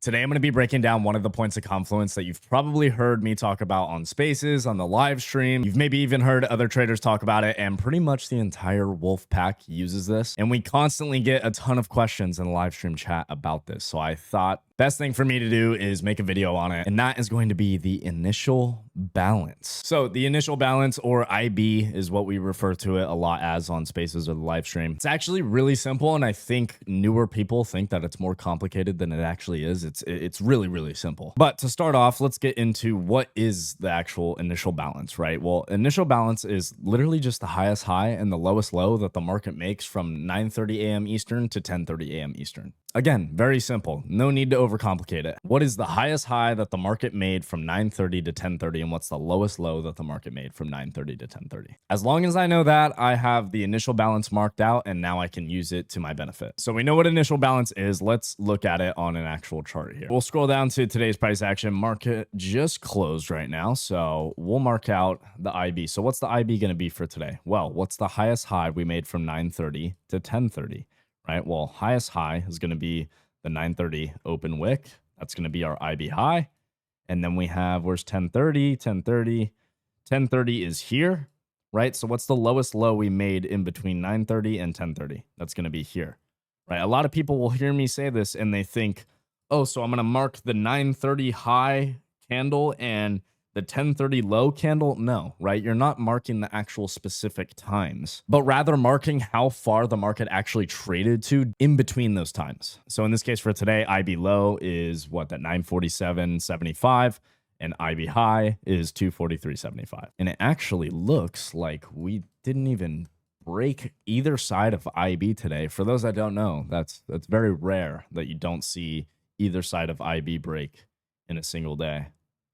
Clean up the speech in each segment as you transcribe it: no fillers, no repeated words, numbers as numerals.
Today, I'm going to be breaking down one of the points of confluence that you've probably heard me talk about on Spaces, on the live stream. You've maybe even heard other traders talk about it, and pretty much the entire wolf pack uses this. And we constantly get a ton of questions in the live stream chat about this. So I thought best thing for me to do is make a video on it, and that is going to be the initial balance. So the initial balance, or IB, is what we refer to it a lot as on Spaces or the live stream. It's actually really simple, and I think newer people think that it's more complicated than it actually is. It's really, really simple. But to start off, let's get into what is the actual initial balance, right? Well, initial balance is literally just the highest high and the lowest low that the market makes from 9:30 a.m. Eastern to 10:30 a.m. Eastern. Again, very simple. No need to overcomplicate it. What is the highest high that the market made from 9:30 to 10:30, and what's the lowest low that the market made from 9:30 to 10:30? As long as I know that, I have the initial balance marked out, and now I can use it to my benefit. So we know what initial balance is. Let's look at it on an actual chart here. We'll scroll down to today's price action. Market just closed right now, so we'll mark out the IB. So what's the IB going to be for today? Well, what's the highest high we made from 9:30 to 10:30? Right? Well, highest high is going to be the 9:30 open wick. That's going to be our IB high. And then we have, where's 10:30? 10:30. 10:30 is here, right? So what's the lowest low we made in between 9:30 and 10:30? That's going to be here, right? A lot of people will hear me say this and they think, oh, so I'm going to mark the 9:30 high candle and the 10:30 low candle. No, right? You're not marking the actual specific times, but rather marking how far the market actually traded to in between those times. So in this case for today, IB low is what, that 947.75, and IB high is 243.75. And it actually looks like we didn't even break either side of IB today. For those that don't know, that's very rare that you don't see either side of IB break in a single day.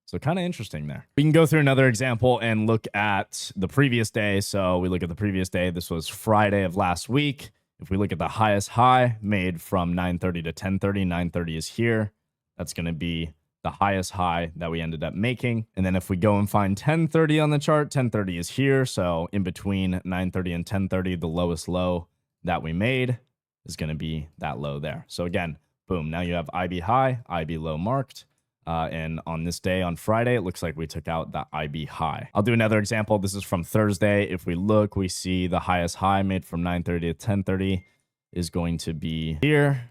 So kind of interesting there. We can go through another example and look at the previous day. So we look at the previous day. This was Friday of last week. If we look at the highest high made from 9:30 to 10:30, 9:30 is here. That's going to be the highest high that we ended up making. And then if we go and find 10:30 on the chart, 10:30 is here. So in between 9:30 and 10:30, the lowest low that we made is going to be that low there. So again, boom, now you have IB high, IB low marked. And on this day, on Friday, it looks like we took out the IB high. I'll do another example. This is from Thursday. If we look, we see the highest high made from 9:30 to 10:30 is going to be here.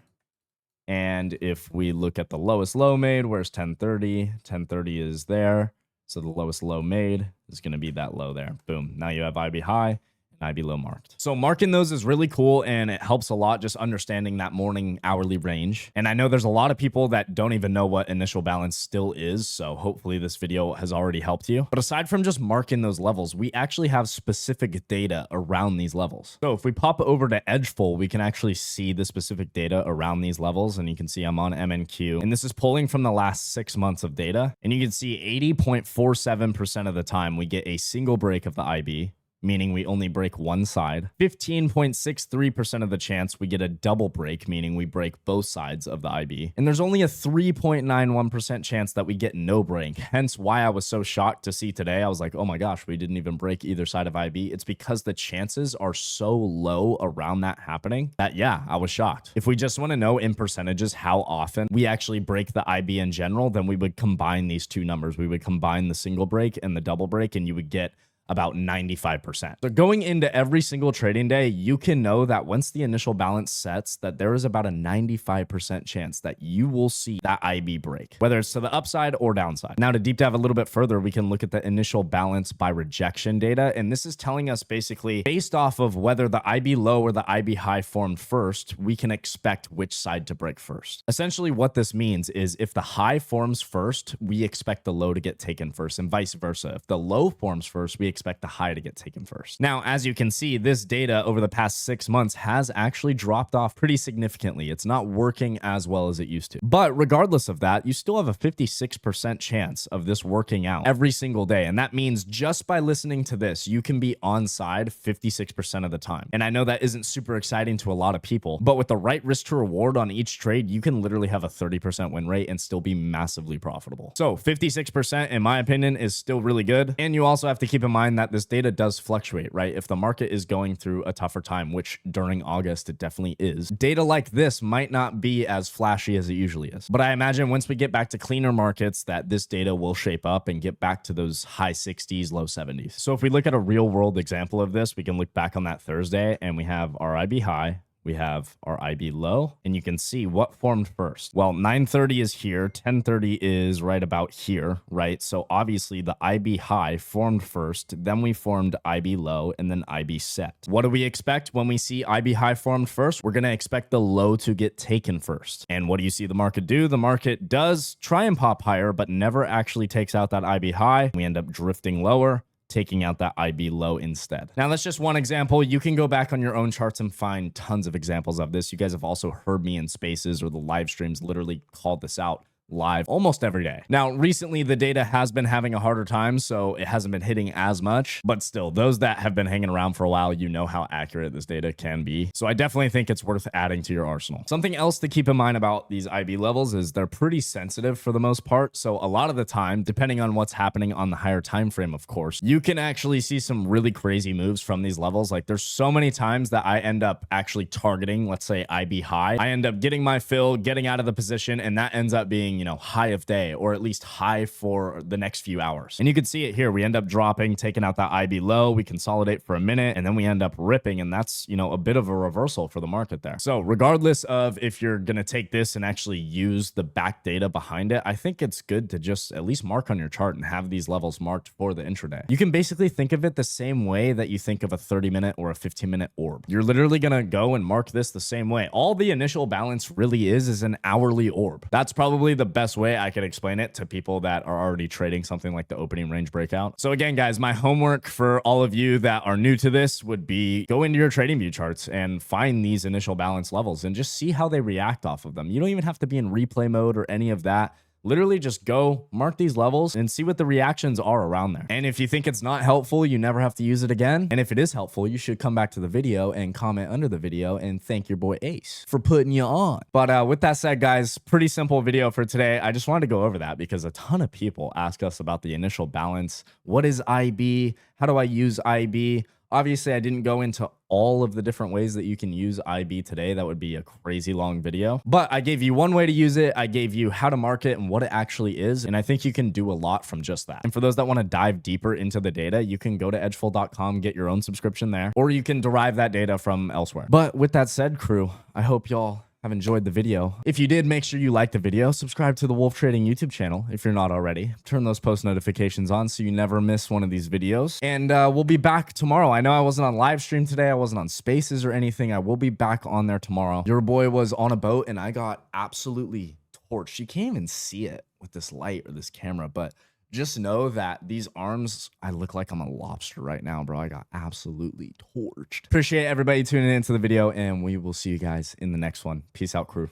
And if we look at the lowest low made, where's 10:30? 10:30 is there. So the lowest low made is going to be that low there. Boom. Now you have IB high. IB low marked. So marking those is really cool, and it helps a lot just understanding that morning hourly range. And I know there's a lot of people that don't even know what initial balance still is, so hopefully this video has already helped you. But aside from just marking those levels, we actually have specific data around these levels. So if we pop over to Edgeful, we can actually see the specific data around these levels, and you can see I'm on MNQ, and this is pulling from the last 6 months of data, and you can see 80.47% of the time we get a single break of the IB, meaning we only break one side. 15.63% of the chance we get a double break, meaning we break both sides of the IB. And there's only a 3.91% chance that we get no break. Hence why I was so shocked to see today. I was like, oh my gosh, we didn't even break either side of IB. It's because the chances are so low around that happening that, yeah, I was shocked. If we just want to know in percentages how often we actually break the IB in general, then we would combine these two numbers. We would combine the single break and the double break, and you would get about 95%. So going into every single trading day, you can know that once the initial balance sets, that there is about a 95% chance that you will see that IB break, whether it's to the upside or downside. Now to deep dive a little bit further, we can look at the initial balance by rejection data. And this is telling us basically based off of whether the IB low or the IB high formed first, we can expect which side to break first. Essentially what this means is if the high forms first, we expect the low to get taken first, and vice versa. If the low forms first, we expect the high to get taken first. Now, as you can see, this data over the past 6 months has actually dropped off pretty significantly. It's not working as well as it used to. But regardless of that, you still have a 56% chance of this working out every single day. And that means just by listening to this, you can be on side 56% of the time. And I know that isn't super exciting to a lot of people, but with the right risk to reward on each trade, you can literally have a 30% win rate and still be massively profitable. So 56%, in my opinion, is still really good. And you also have to keep in mind mind that this data does fluctuate, right? If the market is going through a tougher time, which during August it definitely is, data like this might not be as flashy as it usually is. But I imagine once we get back to cleaner markets that this data will shape up and get back to those high 60s, low 70s. So if we look at a real world example of this, we can look back on that Thursday and we have our IB high, we have our IB low, and you can see what formed first. Well, 930 is here, 1030 is right about here, right? So obviously the IB high formed first, then we formed IB low, and then IB set. What do we expect when we see IB high formed first? We're gonna expect the low to get taken first. And what do you see the market do? The market does try and pop higher, but never actually takes out that IB high. We end up drifting lower, taking out that IB low instead. Now, that's just one example. You can go back on your own charts and find tons of examples of this. You guys have also heard me in spaces or the live streams literally called this out live almost every day. Now, recently the data has been having a harder time, so it hasn't been hitting as much, but still, those that have been hanging around for a while, you know how accurate this data can be. So I definitely think it's worth adding to your arsenal. Something else to keep in mind about these IB levels is they're pretty sensitive for the most part. So a lot of the time, depending on what's happening on the higher time frame, of course, you can actually see some really crazy moves from these levels. Like there's so many times that I end up actually targeting, let's say IB high. I end up getting my fill, getting out of the position, and that ends up being, high of day, or at least high for the next few hours. And you can see it here. We end up dropping, taking out that IB low, we consolidate for a minute, and then we end up ripping. And that's, a bit of a reversal for the market there. So regardless of if you're going to take this and actually use the back data behind it, I think it's good to just at least mark on your chart and have these levels marked for the intraday. You can basically think of it the same way that you think of a 30-minute or a 15-minute orb. You're literally going to go and mark this the same way. All the initial balance really is an hourly orb. That's probably the best way I could explain it to people that are already trading something like the opening range breakout. So again, guys, my homework for all of you that are new to this would be go into your trading view charts and find these initial balance levels and just see how they react off of them. You don't even have to be in replay mode or any of that. Literally just go mark these levels and see what the reactions are around there. And if you think it's not helpful, you never have to use it again. And if it is helpful, you should come back to the video and comment under the video and thank your boy Ace for putting you on. But with that said, guys, pretty simple video for today. I just wanted to go over that because a ton of people ask us about the initial balance. What is IB? How do I use IB? Obviously, I didn't go into all of the different ways that you can use IB today. That would be a crazy long video. But I gave you one way to use it. I gave you how to mark it and what it actually is. And I think you can do a lot from just that. And for those that want to dive deeper into the data, you can go to edgeful.com, get your own subscription there, or you can derive that data from elsewhere. But with that said, crew, I hope y'all have enjoyed the video. If you did, make sure you like the video, subscribe to the Wolf Trading YouTube channel if you're not already, turn those post notifications on so you never miss one of these videos. And we'll be back tomorrow. I know I wasn't on live stream today. I wasn't on spaces or anything. I will be back on there tomorrow. Your boy was on a boat and I got absolutely torched. You can't even see it with this light or this camera, but just know that these arms, I look like I'm a lobster right now, bro. I got absolutely torched. Appreciate everybody tuning into the video, and we will see you guys in the next one. Peace out, crew.